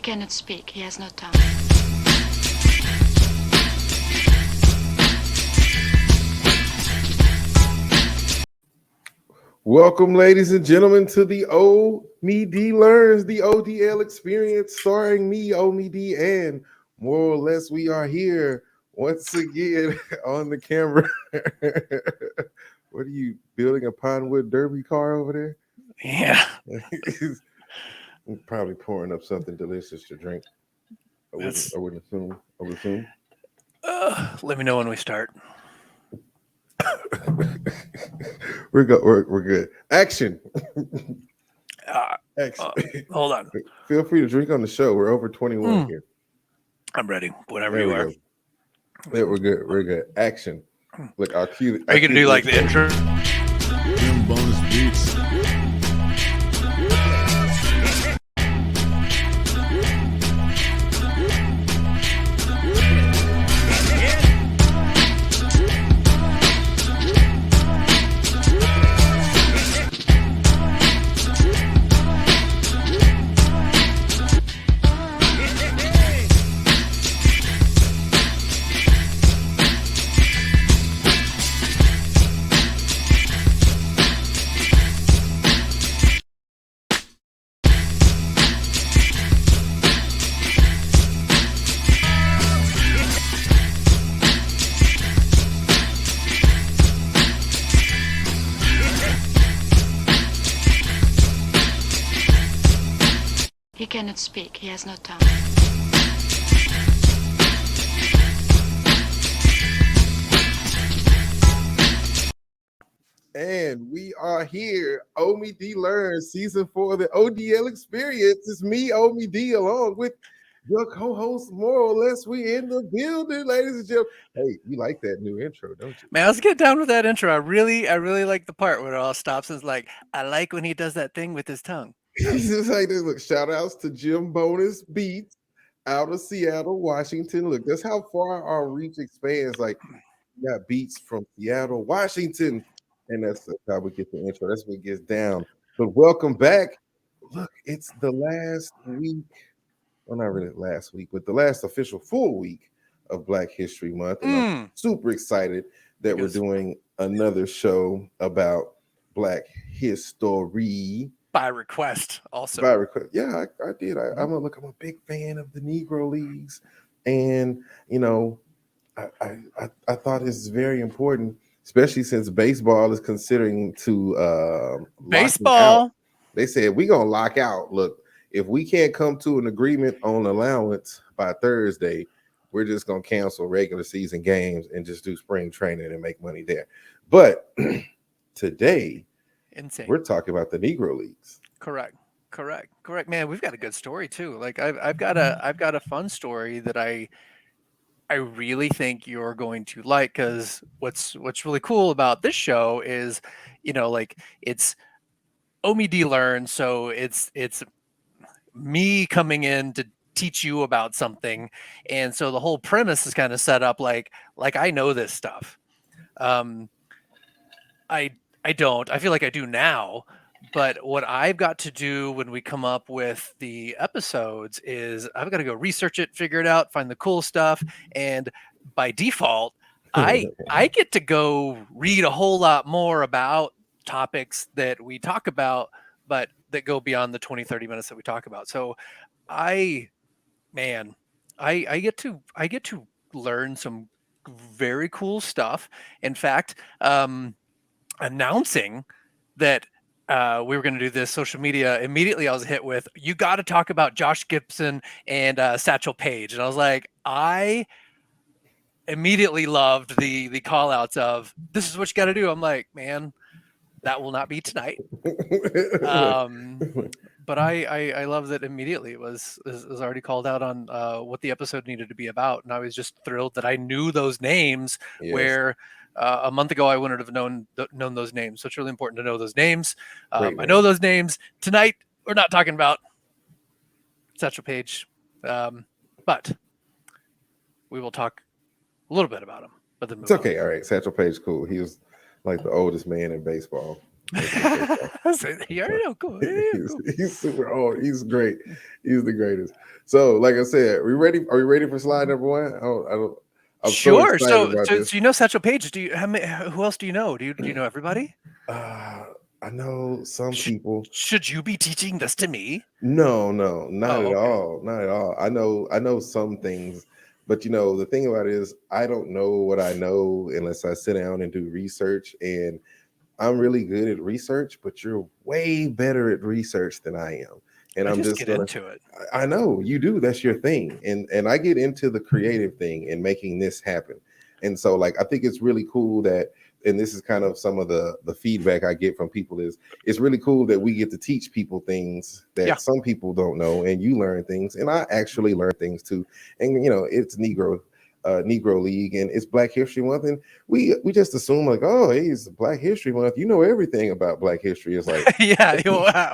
cannot speak. He has no tongue. Welcome, ladies and gentlemen, to the Omie D Learns, the ODL experience, starring me, Omie D, and more or less, we are here once again on the camera. What are you building a Pinewood Derby car over there? Yeah. I'm probably pouring up something delicious to drink. I would assume. Let me know when we start. We're good. Action. Action. Hold on. Feel free to drink on the show. We're over 21 here. I'm ready. Whatever There you we are. go. Yeah, we're good. We're good. Action. Look, our cue. Are you gonna do like the intro? Bonus beats. He cannot speak. He has no tongue. And we are here. Omie D Learns, season 4 of the ODL experience. It's me, Omie D, along with your co-host, more or less. We in the building, ladies and gentlemen. Hey, you like that new intro, don't you? Man, let's get down with that intro. I really like the part where it all stops and it's like, I like when he does that thing with his tongue. It's just like this. Look, shout outs to Jim Bonus Beats out of Seattle, Washington. Look, that's how far our reach expands. Like, we got beats from Seattle, Washington, and that's how we get the intro. That's what it gets down. But welcome back. Look, it's the last week. Well, not really last week, but the last official full week of Black History Month. And I'm super excited that we're doing another show about Black history. By request, also. By request. Yeah, I did. I'm a big fan of the Negro Leagues. And, you know, I thought this is very important, especially since baseball is considering to baseball. Out. They said we're gonna lock out. Look, if we can't come to an agreement on allowance by Thursday, we're just gonna cancel regular season games and just do spring training and make money there. But today, insane. We're talking about the Negro Leagues. Correct. Man, we've got a good story too. Like I've got a fun story that I really think you're going to like, because what's really cool about this show is, you know, like it's Omie D Learn, so it's me coming in to teach you about something, and so the whole premise is kind of set up like I know this stuff. I don't. I feel like I do now. But what I've got to do when we come up with the episodes is I've got to go research it, figure it out, find the cool stuff. And by default, I get to go read a whole lot more about topics that we talk about, but that go beyond the 20-30 minutes that we talk about. So I get to learn some very cool stuff. In fact, announcing that we were going to do this social media, immediately I was hit with, you got to talk about Josh Gibson and Satchel Paige. And I was like, I immediately loved the call outs of, this is what you got to do. I'm like, man, that will not be tonight. But I love that immediately it was already called out on what the episode needed to be about. And I was just thrilled that I knew those names. Yes. Where a month ago I wouldn't have known those names. So it's really important to know those names. I know those names. Tonight we're not talking about Satchel Paige, but we will talk a little bit about him. But it's okay. All right, Satchel Paige, cool. He was like the oldest man in baseball. You already know, cool. Yeah, cool. He's super old. He's great. He's the greatest. So, like I said, we ready? Are we ready for slide number one? I don't. I'm so Sure. excited So, about so, this. so you know Satchel Paige. Who else do you know? Do you know everybody? I know some people. Should you be teaching this to me? No, not Oh, at okay. all. Not at all. I know some things, but the thing about it is I don't know what I know unless I sit down and do research. And I'm really good at research, but you're way better at research than I am. And I I'm just just get gonna into it. I know you do. That's your thing. And I get into the creative thing and making this happen. And so like I think it's really cool that, and this is kind of some of the feedback I get from people, is it's really cool that we get to teach people things Yeah. that some people don't know, and you learn things, and I actually learn things too. And it's Negro League, and it's Black History Month, and we just assume like, oh, hey, it's Black History Month, you know everything about Black history. It's like, Yeah. no, Why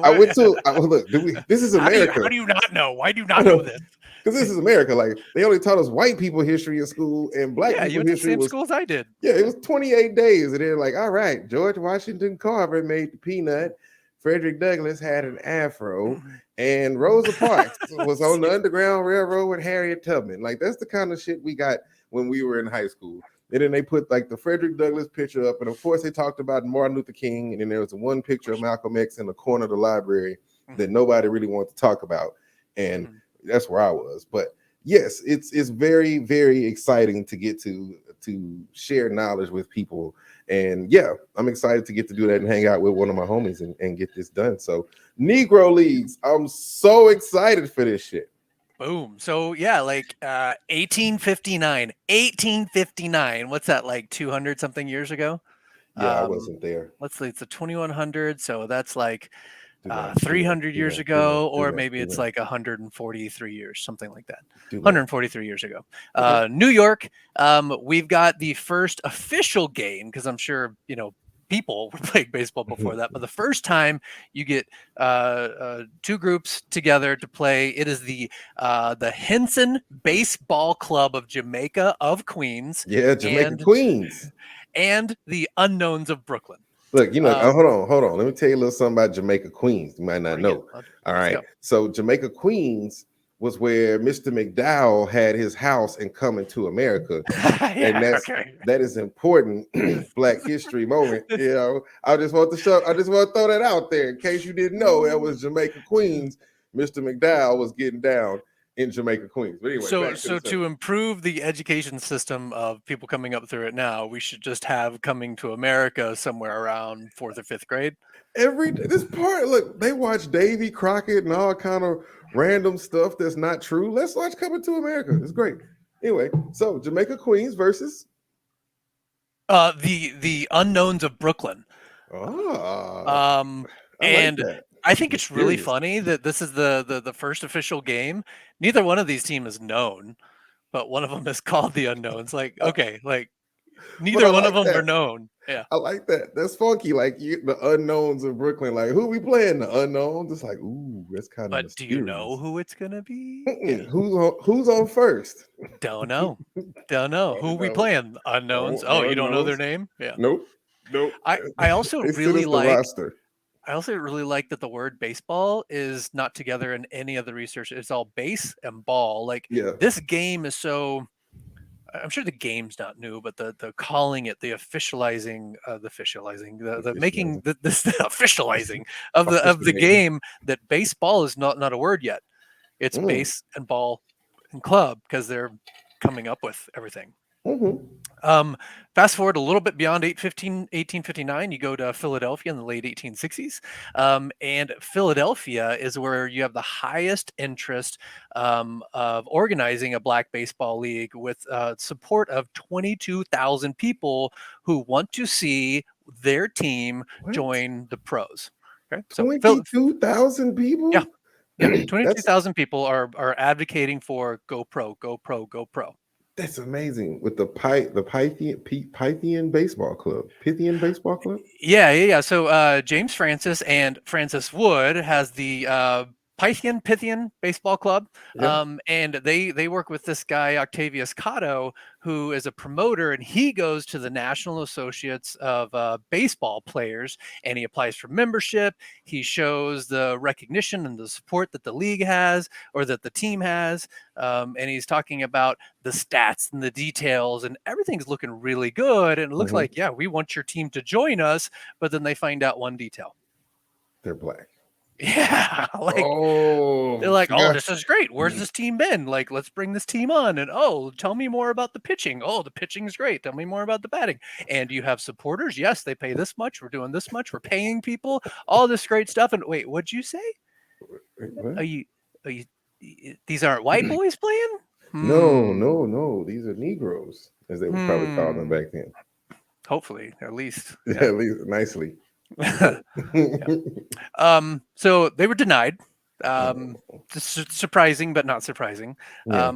I went to look. This is America. How do you not know? Why do you not know this? Because this is America. Like they only taught us white people history in school, and Black Yeah, you people went to the history same was, school as I did. yeah, it was 28 days. And they're like, all right, George Washington Carver made the peanut. Frederick Douglass had an afro. And Rosa Parks was on the Underground Railroad with Harriet Tubman. Like, that's the kind of shit we got when we were in high school. And then they put like the Frederick Douglass picture up. And of course, they talked about Martin Luther King. And then there was one picture of Malcolm X in the corner of the library that nobody really wanted to talk about. And that's where I was. But yes, it's very, very exciting to get to share knowledge with people. And yeah, I'm excited to get to do that and hang out with one of my homies and get this done. So Negro Leagues, I'm so excited for this shit. Boom. So yeah, like 1859. What's that, like 200 something years ago? Yeah, I wasn't there. Let's see, it's a 2100, so that's like Do that, 300 do years that, ago, do or that, maybe do it's that. like 143 years, something like that. Do that. 143 years ago. Okay. New York, we've got the first official game, because I'm sure, people were playing baseball before that, but the first time you get two groups together to play, it is the Henson Baseball Club of Jamaica of Queens. Yeah, Jamaica Queens. And the Unknowns of Brooklyn. Look, hold on. Let me tell you a little something about Jamaica Queens. You might not know. All right. Go. So Jamaica Queens was where Mr. McDowell had his house in Coming to America. And that is important Black history moment. I just want to throw that out there in case you didn't know that was Jamaica Queens. Mr. McDowell was getting down in Jamaica Queens. But anyway, so to improve the education system of people coming up through it now, we should just have Coming to America somewhere around 4th or 5th grade. This part, look, they watch Davy Crockett and all kind of random stuff that's not true. Let's watch Coming to America. It's great. Anyway, so Jamaica Queens versus the Unknowns of Brooklyn. I think it's really funny that this is the first official game. Neither one of these teams is known, but one of them is called the Unknowns. Like, okay, like neither one of them are known. Yeah, I like that. That's funky. Like the Unknowns of Brooklyn. Like, who we playing? The Unknowns. It's like, ooh, that's kind of. But mysterious. do you know who it's gonna be? Yeah. Who's on first? Don't know. Who we playing? Unknowns. Oh, you don't know their name? Yeah. Nope. I also really like the roster. I also really like that the word baseball is not together in any of the research. It's all base and ball. Like, this game is so. I'm sure the game's not new, but the calling it, the officializing, making this officializing of the game, that baseball is not a word yet. It's base and ball and club, because they're coming up with everything. Fast forward a little bit beyond 1859, you go to Philadelphia in the late 1860s. And Philadelphia is where you have the highest interest of organizing a Black baseball league with support of 22,000 people who want to see their team join the pros. Okay, so 22,000 people? Yeah. 22,000 people are advocating for go pro, go pro, go pro. That's amazing. With the Pythian Baseball Club. Pythian Baseball Club? Yeah. So James Francis and Francis Wood has the Pythian Baseball Club. Yep. And they work with this guy, Octavius Cotto, who is a promoter, and he goes to the National Associates of Baseball Players, and he applies for membership. He shows the recognition and the support that the league has, or that the team has. And he's talking about the stats and the details, and everything's looking really good. And it looks like, yeah, we want your team to join us. But then they find out one detail. They're black. Yeah, like they're like, oh, this is great. Where's this team been? Like, let's bring this team on. And oh, tell me more about the pitching. Oh, the pitching is great. Tell me more about the batting. And do you have supporters? Yes, they pay this much. We're doing this much. We're paying people. All this great stuff. And wait, what'd you say? Wait, what? Are you? These aren't white boys playing? No. These are Negroes, as they would probably call them back then. Hopefully, at least. Yeah. At least nicely. So they were denied. Surprising, but not surprising. Yeah.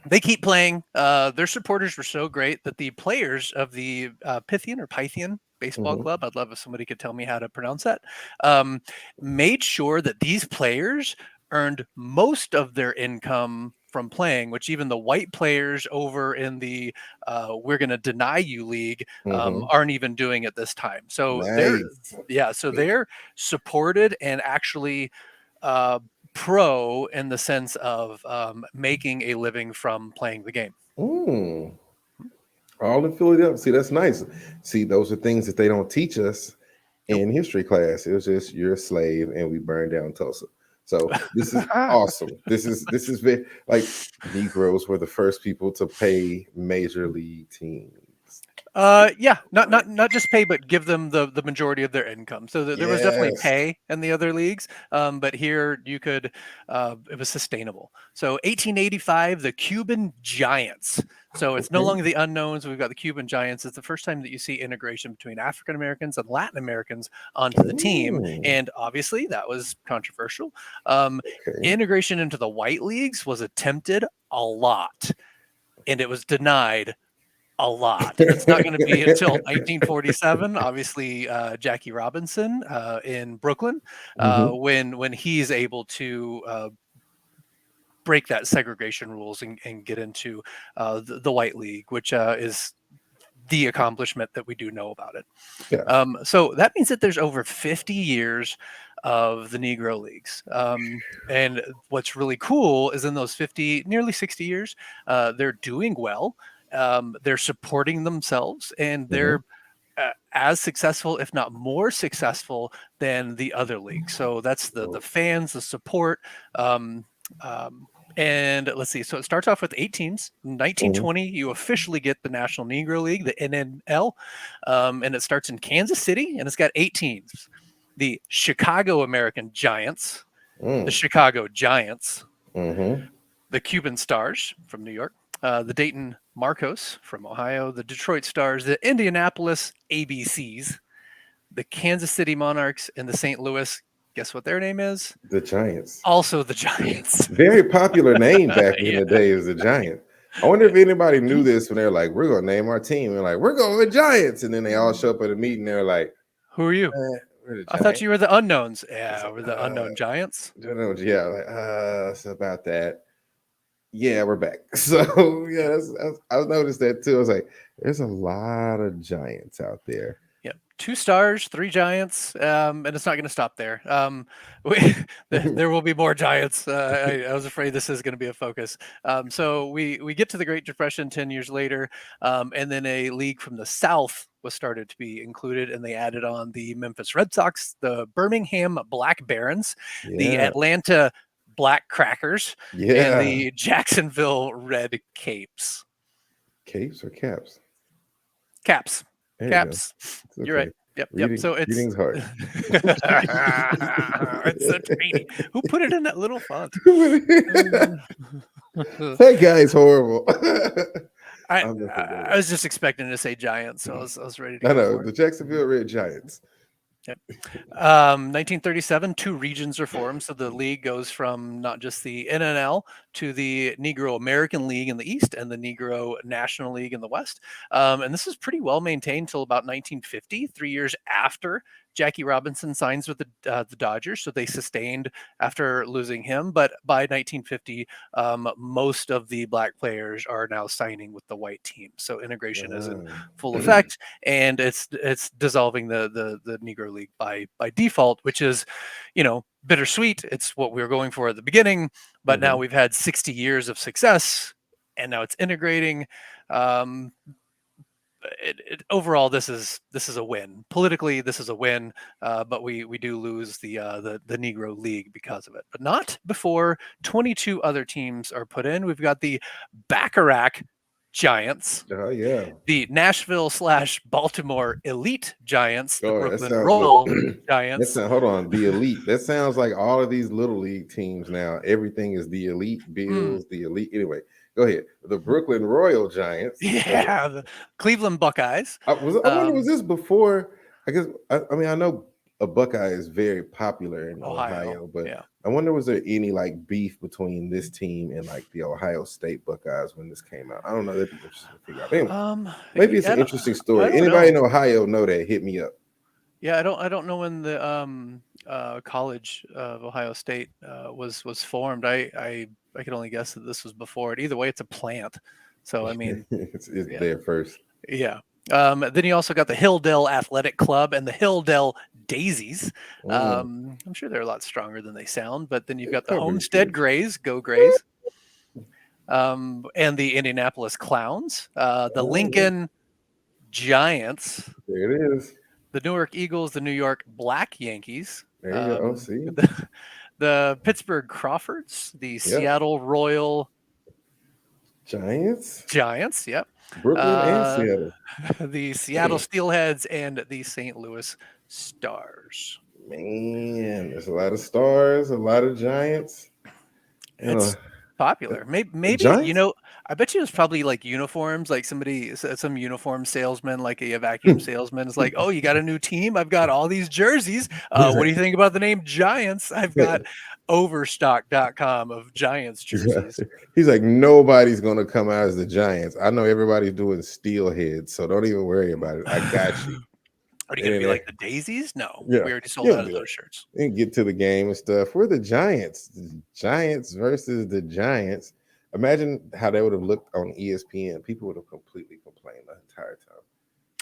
They keep playing. Their supporters were so great that the players of the Pythian Baseball Club, I'd love if somebody could tell me how to pronounce that, made sure that these players earned most of their income from playing, which even the white players over in the we're going to deny you league aren't even doing at this time. So they're supported and actually pro in the sense of making a living from playing the game. All in Philadelphia. See, that's nice. See, those are things that they don't teach us in history class. It was just, you're a slave and we burned down Tulsa. So this is awesome. This is very, like, Negroes were the first people to pay major league teams. Not just pay, but give them the majority of their income. So there was definitely pay in the other leagues, but here you could, it was sustainable. So 1885, the Cuban Giants. So it's no longer the unknowns. We've got the Cuban Giants. It's the first time that you see integration between African Americans and Latin Americans onto the team. And obviously that was controversial. Integration into the white leagues was attempted a lot, and it was denied a lot. It's not going to be until 1947, obviously, Jackie Robinson in Brooklyn, when he's able to break that segregation rules and get into the white league, which is the accomplishment that we do know about it. So that means that there's over 50 years of the Negro Leagues. And what's really cool is in those nearly 60 years, they're doing well. They're supporting themselves, and they're as successful, if not more successful, than the other leagues. So that's the fans, the support. And let's see. So it starts off with 8 teams. In 1920, you officially get the National Negro League, the NNL, and it starts in Kansas City, and it's got 8 teams. The Chicago American Giants, the Chicago Giants, the Cuban Stars from New York, the Dayton Marcos from Ohio, the Detroit Stars, the Indianapolis ABCs, the Kansas City Monarchs, and the St. Louis. Guess what their name is? The Giants. Also the Giants. Very popular name back in the day, is the Giants. I wonder if anybody knew this when they're like, we're going to name our team. They're like, we're going with Giants. And then they all show up at a meeting. They're like, who are you? I thought you were the unknowns. Yeah, we're the unknown Giants. Yeah, it's about that. Yeah, we're back. So, yeah, I noticed that too. I was like, there's a lot of Giants out there. 2 stars, 3 Giants, and it's not going to stop there. There will be more Giants. I was afraid this is going to be a focus. So we get to the Great Depression 10 years later, and then a league from the South was started to be included, and they added on the Memphis Red Sox, the Birmingham Black Barons, the Atlanta Black Crackers, and the Jacksonville Red Capes. Capes or caps? Caps. Caps. Okay. You're right. Yep. So it's reading's hard. It's so tiny. Who put it in that little font? That guy's horrible. I was just expecting to say Giants, so I was ready to. I know the Jacksonville Red Giants. 1937, 2 regions are formed. So the league goes from not just the NNL to the Negro American League in the East and the Negro National League in the West. And this is pretty well maintained till about 1950, 3 years after Jackie Robinson signs with the Dodgers, so they sustained after losing him. But by 1950, most of the black players are now signing with the white team. So integration is in full effect, and it's dissolving the Negro League by default, which is, bittersweet. It's what we were going for at the beginning, but now we've had 60 years of success, and now it's integrating. Overall, this is a win. Politically, this is a win, but we do lose the Negro League because of it. But not before 22 other teams are put in. We've got the Bacharach Giants, the Nashville/Baltimore Elite Giants, the Brooklyn Royal Giants. Hold on, the Elite. That sounds like all of these little league teams now. Everything is the Elite Bills, the Elite. Anyway, go ahead. The Brooklyn Royal Giants. Yeah, the Cleveland Buckeyes. I wonder, was this before? I guess I know a Buckeye is very popular in Ohio, but I wonder, was there any like beef between this team and like the Ohio State Buckeyes when this came out? I don't know. That'd be interesting to figure out. Anyway, maybe it's an interesting story. Anybody in Ohio know that? Hit me up. Yeah, I don't know when the College of Ohio State was formed. I can only guess that this was before it. Either way, it's a plant. So I mean, it's there first. Yeah. Then you also got the Hilldale Athletic Club and the Hilldale Daisies. I'm sure they're a lot stronger than they sound. But then you've got the Homestead Grays, go Grays, and the Indianapolis Clowns, the Lincoln Giants. There it is. The Newark Eagles, the New York Black Yankees. There you go. See. The Pittsburgh Crawfords, the Seattle Royal Giants. Yep. Brooklyn and Seattle. The Seattle Steelheads and the St. Louis Stars. Man, there's a lot of stars, a lot of Giants. It's popular. Maybe I bet you it's probably like uniforms, like some uniform salesman, like a vacuum salesman is like, oh, you got a new team? I've got all these jerseys. What do you think about the name Giants? I've got overstock.com of Giants jerseys. He's like, nobody's going to come out as the Giants. I know everybody's doing steelheads, so don't even worry about it. I got you. Are you going to be like the Daisies? No, we already sold out of those shirts. And get to the game and stuff. We're the Giants. The Giants versus the Giants. Imagine how they would have looked on ESPN. People would have completely complained the entire time.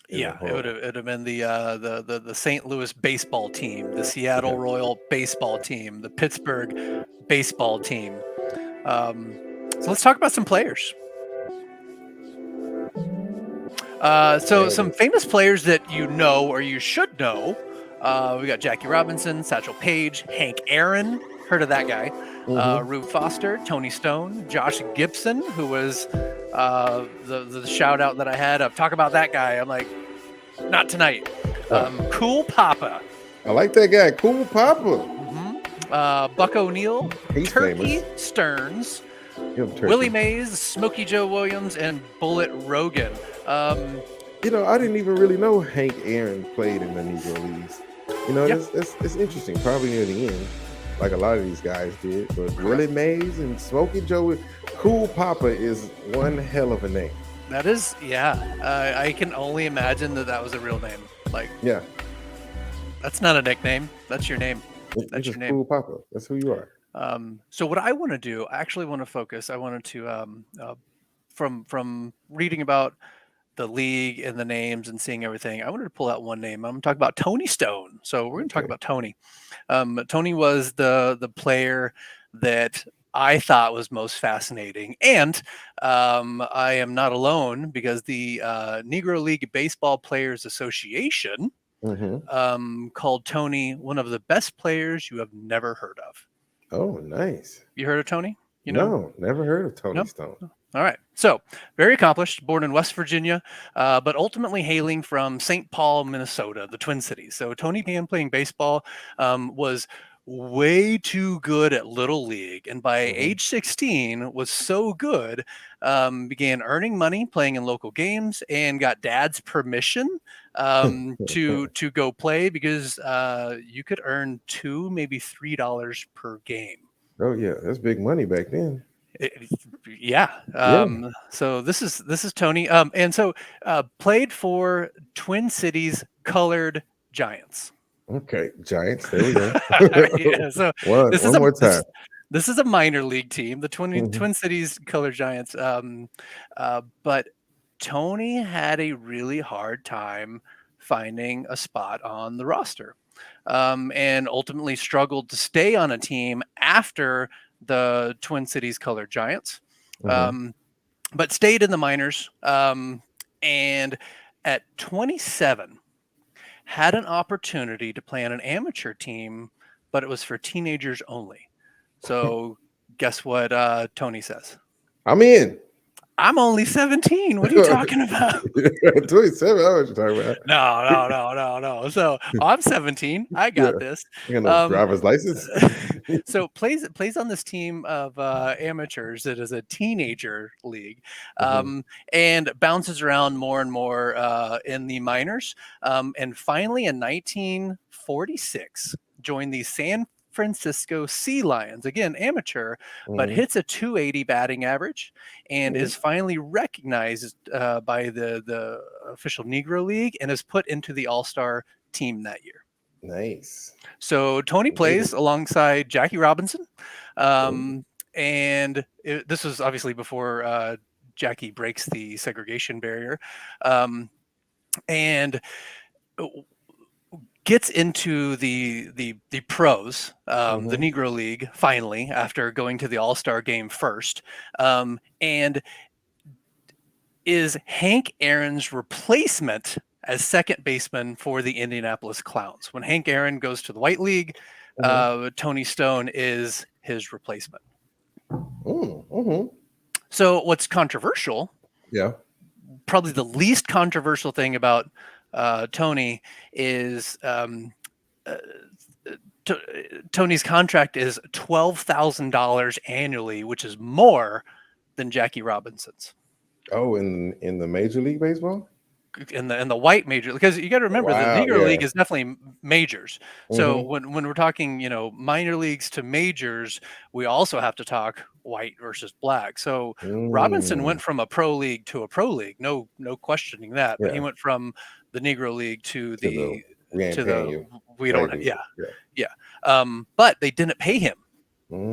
It would have been the St. Louis baseball team, the Seattle Royal baseball team, the Pittsburgh baseball team. So let's talk about some players. Some famous players that you know or you should know. We got Jackie Robinson, Satchel Paige, Hank Aaron. Heard of that guy? Rube Foster, Tony Stone, Josh Gibson, who was the shout out that I had of talk about that guy. I'm like, not tonight. Cool Papa. I like that guy, Cool Papa. Buck O'Neill, He's Turkey famous. Stearns, Willie Mays, Smokey Joe Williams, and Bullet Rogan. I didn't even really know Hank Aaron played in the Negro Leagues. It's interesting. Probably near the end, like a lot of these guys did. But Willie Mays and Smokey Joe, Cool Papa is one hell of a name. That is, I can only imagine that was a real name. That's not a nickname. That's your name. That's your name. Cool Papa. That's who you are. So what I want to do, I actually want to focus. I wanted to, from reading about the league and the names and seeing everything, I wanted to pull out one name. I'm going to talk about Tony Stone. So we're going to talk about Tony. Tony was the player that I thought was most fascinating. And I am not alone, because the Negro League Baseball Players Association called Tony one of the best players you have never heard of. Oh, nice. You heard of Tony? No, never heard of Tony Stone. All right. So very accomplished, born in West Virginia, but ultimately hailing from St. Paul, Minnesota, the Twin Cities. So Tony began playing baseball, was way too good at Little League. And by age 16 was so good, began earning money playing in local games and got dad's permission to go play, because you could earn $2, maybe $3 per game. Oh yeah, that's big money back then. So this is Tony, and so played for Twin Cities Colored Giants. Okay, Giants. There we go. Yeah, so one this one is a more time. this is a minor league team, the Mhm. Twin Cities Color Giants. But Tony had a really hard time finding a spot on the roster, and ultimately struggled to stay on a team after the Twin Cities Color Giants, Mhm. um, but stayed in the minors. And at 27, had an opportunity to play on an amateur team, but it was for teenagers only. So guess what Tony says? I'm in. I'm only 17. What are you talking about? 27. I know what you're talking about. No. So I'm 17. I Yeah, got this. you got no Um, driver's license. so plays on this team of amateurs. It is a teenager league, Mhm. and bounces around more and more in the minors. And finally, in 1946, joined the San Francisco Sea Lions, again amateur, but Mhm. hits a 280 batting average, and Mhm. is finally recognized by the official Negro League and is put into the All-Star team that year. Nice. So Tony Made plays it. alongside Jackie Robinson, Oh. and this was obviously before Jackie breaks the segregation barrier, um, and gets into the pros, the Mhm. Negro League, finally after going to the All-Star game first, and is Hank Aaron's replacement as second baseman for the Indianapolis Clowns. When Hank Aaron goes to the White League, Mhm. Tony Stone is his replacement. Mhm. So what's controversial, Yeah. probably the least controversial thing about Tony is uh, T- Tony's contract is $12,000 annually, which is more than Jackie Robinson's. Oh, in the Major League Baseball. In the white major, because you got to remember the Wow. Negro Yeah. League is definitely majors. So Mhm. when we're talking, minor leagues to majors, we also have to talk white versus black. So Robinson Mm. went from a pro league to a pro league, no questioning that. But he Yeah. went from the Negro League to To the the we ain't to paying the you. we don't White have, people. yeah, Yeah. yeah. But they didn't pay him.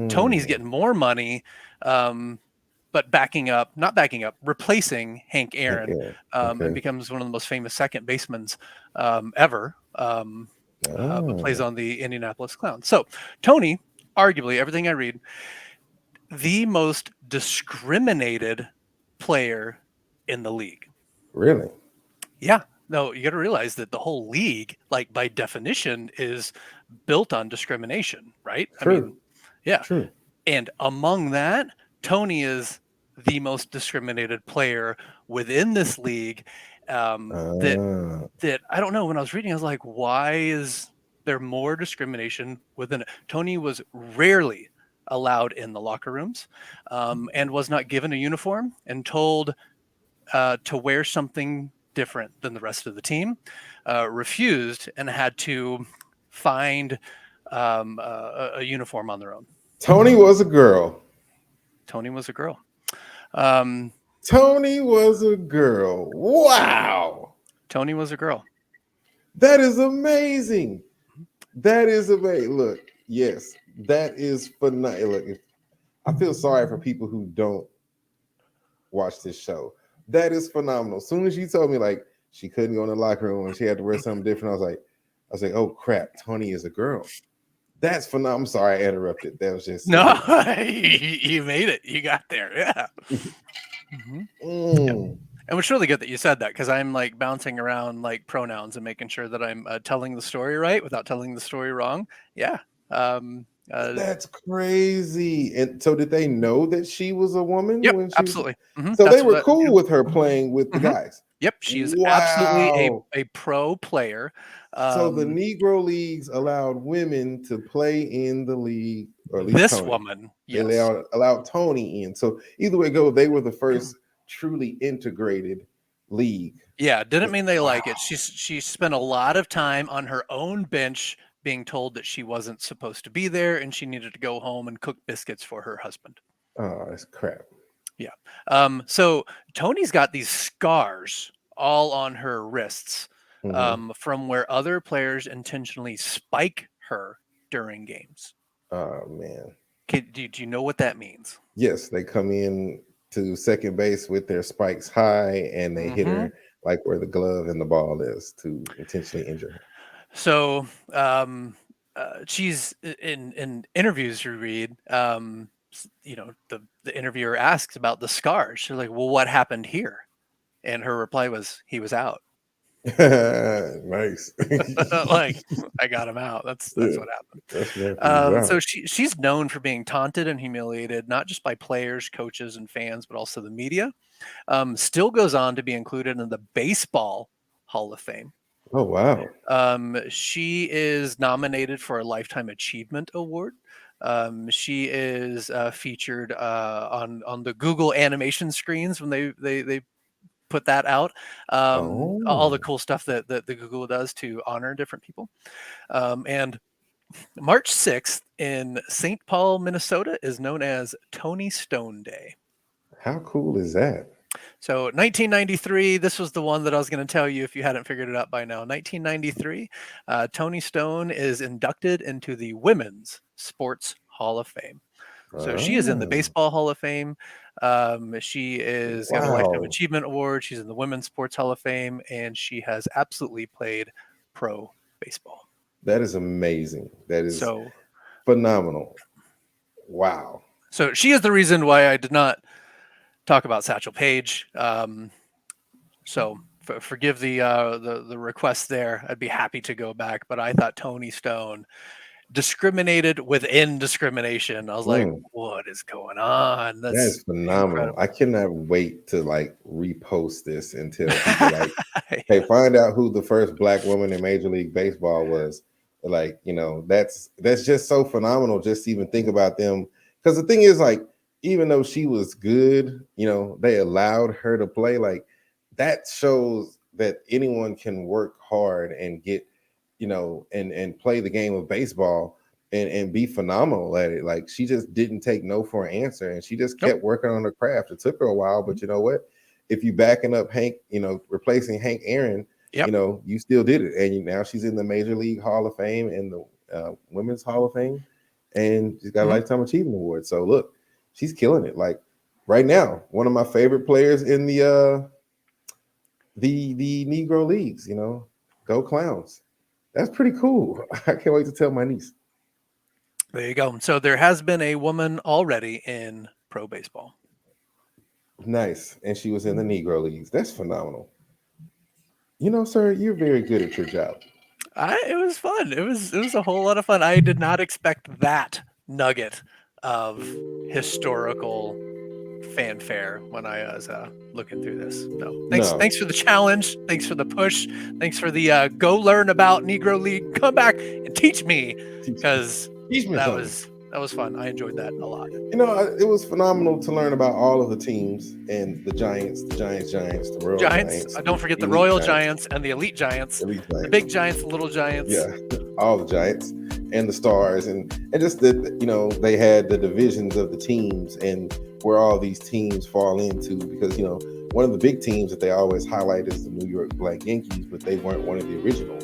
Tony's Mm. getting more money, but not backing up, replacing Hank Aaron, Yeah. and Okay. becomes one of the most famous second basemen ever. But plays Ah. on the Indianapolis Clowns. So Tony, arguably everything I read, the most discriminated player in the league. Really? Yeah. No, you got to realize that the whole league, like by definition, is built on discrimination, right? I mean, True. yeah. True. And among that, Tony is the most discriminated player within this league. That Ah. that I don't know. When I was reading, I was like, why is there more discrimination within it? Tony was rarely allowed in the locker rooms, and was not given a uniform and told to wear something different than the rest of the team. Refused and had to find a uniform on their own. Tony was a girl. Tony was a girl. Um, Tony was a girl. Wow. Tony was a girl. That is amazing. That is amazing. Look, yes, that is phenomenal. Look, I feel sorry for people who don't watch this show. That is phenomenal. As soon as you told me like she couldn't go in the locker room and she had to wear something different, I was like, oh crap, Tony is a girl. That's phenomenal. I'm sorry I interrupted. That was just No, you made it. You got there. Yeah. Mhm. Yep. Mm. And it's really good that you said that, because I'm like bouncing around like pronouns and making sure that I'm telling the story right without telling the story wrong. Yeah. Um, That's crazy. And so did they know that she was a woman yep. when she was Absolutely. so they That's were what. cool with her playing with the Mhm. guys? Yep. She is absolutely Wow. a pro player. So the Um, Negro Leagues allowed women to play in the league, or at least this Tony. woman, They yes. allowed Tony in. So either way go, they were the first truly integrated league. Yeah, didn't mean they Wow. like it. She spent a lot of time on her own bench being told that she wasn't supposed to be there and she needed to go home and cook biscuits for her husband. Oh, that's crap. Yeah. So Tony's got these scars all on her wrists. from where other players intentionally spike her during games. Oh man. Do you know what that means? Yes, they come in to second base with their spikes high, and they hit her like where the glove and the ball is to intentionally injure her. So she's in interviews you read. The interviewer asks about the scars. She's like, "Well, what happened here?" And her reply was, "He was out." Nice. Like, I got him out. That's what happened. Wow. So she's known for being taunted and humiliated, not just by players, coaches, and fans, but also the media. Still goes on to be included in the Baseball Hall of Fame. Oh wow. She is nominated for a Lifetime Achievement Award. She is featured on the Google animation screens when they put that out. All the cool stuff that the Google does to honor different people. And March 6th in St. Paul, Minnesota is known as Tony Stone Day. How cool is that? So 1993, this was the one that I was going to tell you if you hadn't figured it out by now. 1993, Tony Stone is inducted into the Women's Sports Hall of Fame. So she is in the Baseball Hall of Fame. She is got a Lifetime Achievement Award. She's in the Women's Sports Hall of Fame, and she has absolutely played pro baseball. That is amazing. That is so phenomenal. Wow. So she is the reason why I did not talk about Satchel Paige. So forgive the request there. I'd be happy to go back, but I thought Tony Stone discriminated within discrimination. I was like, what is going on? That is phenomenal. Incredible. I cannot wait to like repost this and tell people like, hey, find out who the first Black woman in Major League Baseball was. Like, that's just so phenomenal. Just even think about them. Because the thing is, like, even though she was good, they allowed her to play. Like, that shows that anyone can work hard and get, and play the game of baseball and be phenomenal at it. Like, she just didn't take no for an answer, and she just kept working on her craft. It took her a while, but you know what? If you backing up Hank, replacing Hank Aaron, you still did it. And now she's in the Major League Hall of Fame and the Women's Hall of Fame, and she's got a Lifetime Achievement Award. So look, she's killing it. Like right now, one of my favorite players in the Negro Leagues. Go Clowns. That's pretty cool. I can't wait to tell my niece. There you go. So there has been a woman already in pro baseball. Nice. And she was in the Negro Leagues. That's phenomenal. Sir, you're very good at your job. It was fun. It was a whole lot of fun. I did not expect that nugget of historical fanfare when I was looking through this. Thanks for the challenge. Thanks for the push. Thanks for the go learn about Negro League. Come back and teach me, because that was fun. I enjoyed that a lot. It was phenomenal to learn about all of the teams and the Giants, the Giants, the Royal Giants. Don't forget the Royal Giants and the Elite Giants, the Big Giants, the Little Giants. Yeah, all the Giants and the Stars, and just that they had the divisions of the teams and where all these teams fall into, because one of the big teams that they always highlight is the New York Black Yankees, but they weren't one of the original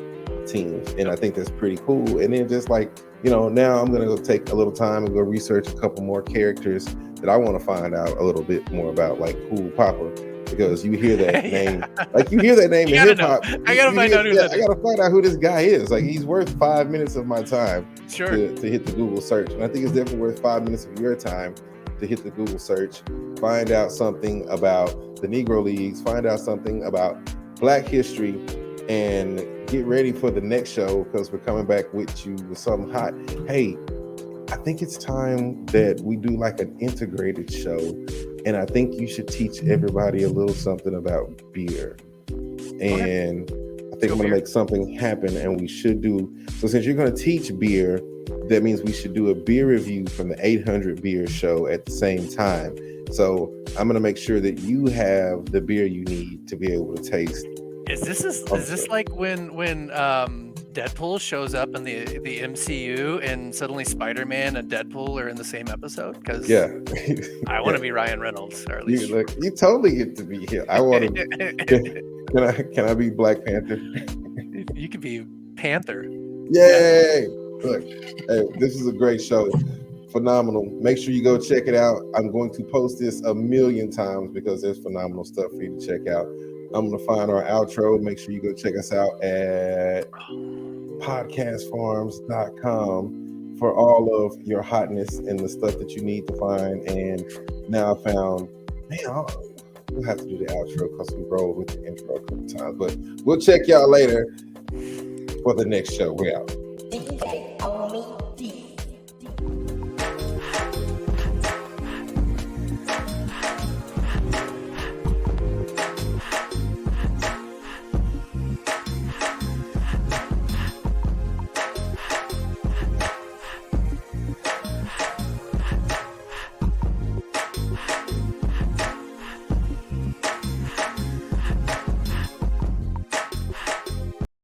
teams, and I think that's pretty cool. And then just like now I'm gonna go take a little time and go research a couple more characters that I want to find out a little bit more about, like Cool Papa, because you hear that name, like you hear that name in hip hop. I gotta find out who that is. I gotta find out who this guy is. Like, he's worth 5 minutes of my time to hit the Google search, and I think it's definitely worth 5 minutes of your time to hit the Google search, find out something about the Negro Leagues, find out something about Black history, and get ready for the next show, because we're coming back with you with something hot. Hey, I think it's time that we do like an integrated show, and I think you should teach everybody a little something about beer. And I think I'm going to make something happen, and we should do. So since you're going to teach beer, that means we should do a beer review from the 800 Beer Show at the same time. So I'm going to make sure that you have the beer you need to be able to taste. Is this like when Deadpool shows up in the MCU and suddenly Spider-Man and Deadpool are in the same episode? Because I want to be Ryan Reynolds, or at least you totally get to be here. I want to. Can I be Black Panther? You could be Panther. Yay! Look, hey, this is a great show. Phenomenal. Make sure you go check it out. I'm going to post this a million times because there's phenomenal stuff for you to check out. I'm going to find our outro. Make sure you go check us out at podcastfarms.com for all of your hotness and the stuff that you need to find. And now I found, man, we'll have to do the outro because we rolled with the intro a couple times. But we'll check y'all later for the next show. We're out.